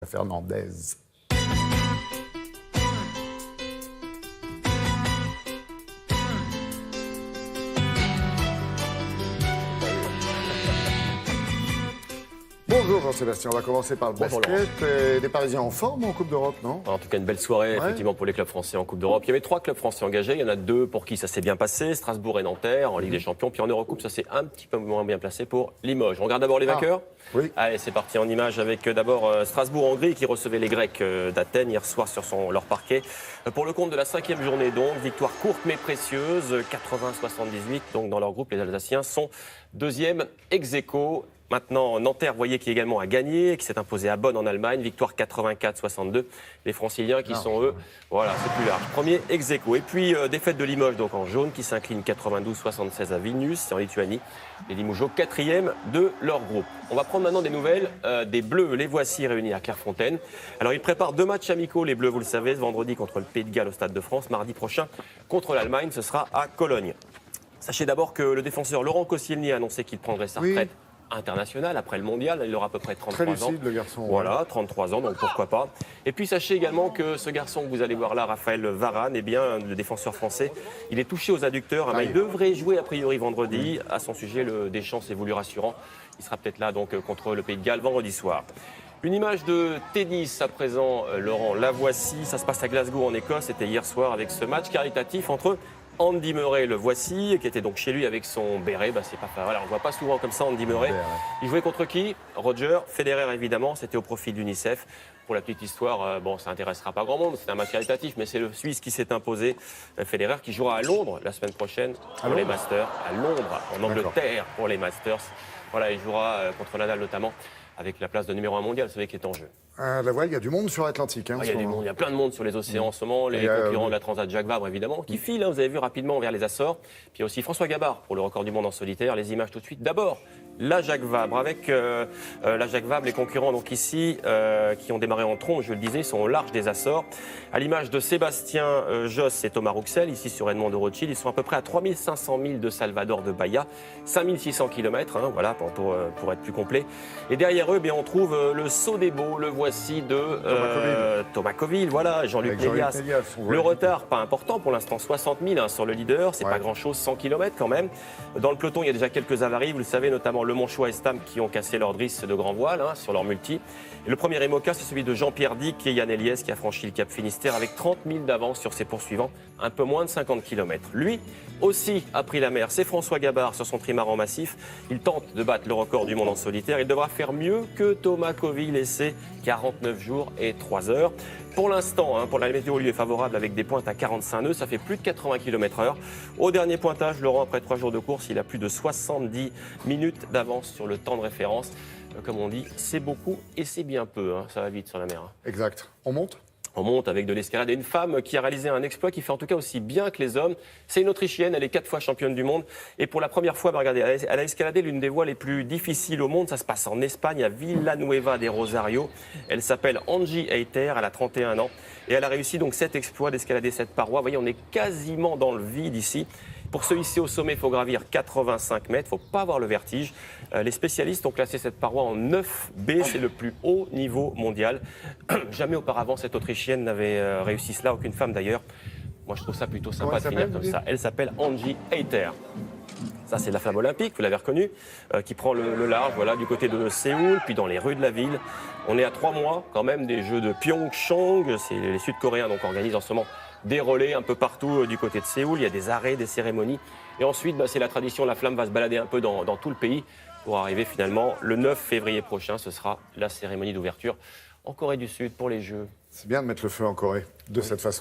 Fernandez. Bonjour Jean-Sébastien, on va commencer par le Bonjour, basket. Des Parisiens en forme en Coupe d'Europe, non? En tout cas, une belle soirée effectivement pour les clubs français en Coupe d'Europe. Il y avait 3 clubs français engagés. Il y en a 2 pour qui ça s'est bien passé, Strasbourg et Nanterre en Ligue des Champions. Puis en Eurocoupe, ça s'est un petit peu moins bien placé pour Limoges. On regarde d'abord les vainqueurs. Oui. Allez, c'est parti en image avec d'abord Strasbourg-Hongrie qui recevait les Grecs d'Athènes hier soir sur leur parquet. Pour le compte de la 5e journée donc, victoire courte mais précieuse, 80-78. Donc dans leur groupe, les Alsaciens sont 2e ex-aequo. Maintenant, Nanterre, vous voyez, qui également a gagné, qui s'est imposé à Bonn en Allemagne, victoire 84-62. Les Franciliens qui sont eux, voilà, c'est plus large. Premier ex-aequo. Et puis, défaite de Limoges, donc en jaune, qui s'incline 92-76 à Vilnius, c'est en Lituanie. Les Limougeaux, 4e de leur groupe. On va prendre maintenant des nouvelles des Bleus. Les voici réunis à Clairefontaine. Alors, ils préparent 2 matchs amicaux, les Bleus, vous le savez, ce vendredi contre le Pays de Galles au Stade de France, mardi prochain contre l'Allemagne, ce sera à Cologne. Sachez d'abord que le défenseur Laurent Koscielny a annoncé qu'il prendrait sa retraite international après le mondial, il aura à peu près 33 Très lucide, ans. le garçon. Voilà, 33 ans, donc pourquoi pas. Et puis sachez également que ce garçon que vous allez voir là, Raphaël Varane, eh bien, le défenseur français, il est touché aux adducteurs. Il devrait jouer a priori vendredi. À son sujet, le Deschamps s'est voulu rassurant. Il sera peut-être là donc contre le Pays de Galles vendredi soir. Une image de tennis à présent, Laurent, la voici. Ça se passe à Glasgow en Écosse. C'était hier soir avec ce match caritatif entre Andy Murray, le voici, qui était donc chez lui avec son béret. C'est pas voilà, on ne voit pas souvent comme ça Andy Murray. Il jouait contre qui? Roger Federer, évidemment. C'était au profit de l'UNICEF. Pour la petite histoire, ça n'intéressera pas grand monde. C'est un match caritatif, mais c'est le Suisse qui s'est imposé. Federer qui jouera à Londres la semaine prochaine pour les Masters. À Londres, en Angleterre, pour les Masters. Voilà, il jouera contre Nadal notamment, avec la place de numéro 1 mondial, vous savez, qui est en jeu. La voile, il y a du monde sur l'Atlantique. Il y a plein de monde sur les océans en ce moment. Les concurrents de la Transat Jacques Vabre, évidemment, qui filent, vous avez vu, rapidement vers les Açores. Puis il y a aussi François Gabard pour le record du monde en solitaire. Les images tout de suite. D'abord, la Jacques Vabre. Avec la Jacques Vabre, les concurrents donc ici, qui ont démarré en tronc, je le disais, sont au large des Açores. À l'image de Sébastien Josse et Thomas Rouxel, ici sur Edmond de Rothschild, ils sont à peu près à 3500 milles de Salvador de Bahia, 5600 km, voilà, pour être plus complet. Et derrière eux, on trouve le Saut des Beaux, le voici de Thomas Coville, voilà, Jean-Luc Mélias. Le retard, pas important pour l'instant, 60 000 sur le leader, c'est pas grand-chose, 100 km quand même. Dans le peloton, il y a déjà quelques avaries, vous le savez, notamment Le Monchois et Stam qui ont cassé leur drisse de grand voile sur leur multi. Et le premier Emoca, c'est celui de Jean-Pierre Dick et Yann Eliès qui a franchi le Cap Finistère avec 30 000 d'avance sur ses poursuivants, un peu moins de 50 km. Lui aussi a pris la mer, c'est François Gabard sur son trimaran massif. Il tente de battre le record du monde en solitaire. Il devra faire mieux que Thomas Coville et ses 49 jours et 3 heures. Pour l'instant, pour la météo, lui est favorable avec des pointes à 45 nœuds, ça fait plus de 80 km/h. Au dernier pointage, Laurent, après 3 jours de course, il a plus de 70 minutes d'avance sur le temps de référence. Comme on dit, c'est beaucoup et c'est bien peu, ça va vite sur la mer. Exact. On monte ? On monte avec de l'escalade et une femme qui a réalisé un exploit qui fait en tout cas aussi bien que les hommes. C'est une Autrichienne, elle est 4 fois championne du monde. Et pour la première fois, regardez, elle a escaladé l'une des voies les plus difficiles au monde. Ça se passe en Espagne, à Villanueva de Rosario. Elle s'appelle Angie Heiter, elle a 31 ans. Et elle a réussi donc cet exploit d'escalader cette paroi. Vous voyez, on est quasiment dans le vide ici. Pour se hisser au sommet, il faut gravir 85 mètres, il ne faut pas avoir le vertige. Les spécialistes ont classé cette paroi en 9B, c'est le plus haut niveau mondial. Jamais auparavant, cette Autrichienne n'avait réussi cela, aucune femme d'ailleurs. Moi, je trouve ça plutôt sympa de finir comme ça. Elle s'appelle Angie Heiter. Ça, c'est la flamme olympique, vous l'avez reconnue, qui prend le large, voilà, du côté de Séoul, puis dans les rues de la ville. On est à 3 mois quand même des Jeux de Pyeongchang. C'est les Sud-Coréens donc organisent en ce moment des relais un peu partout du côté de Séoul. Il y a des arrêts, des cérémonies. Et ensuite, c'est la tradition, la flamme va se balader un peu dans tout le pays pour arriver finalement le 9 février prochain. Ce sera la cérémonie d'ouverture en Corée du Sud pour les Jeux. C'est bien de mettre le feu en Corée de cette façon.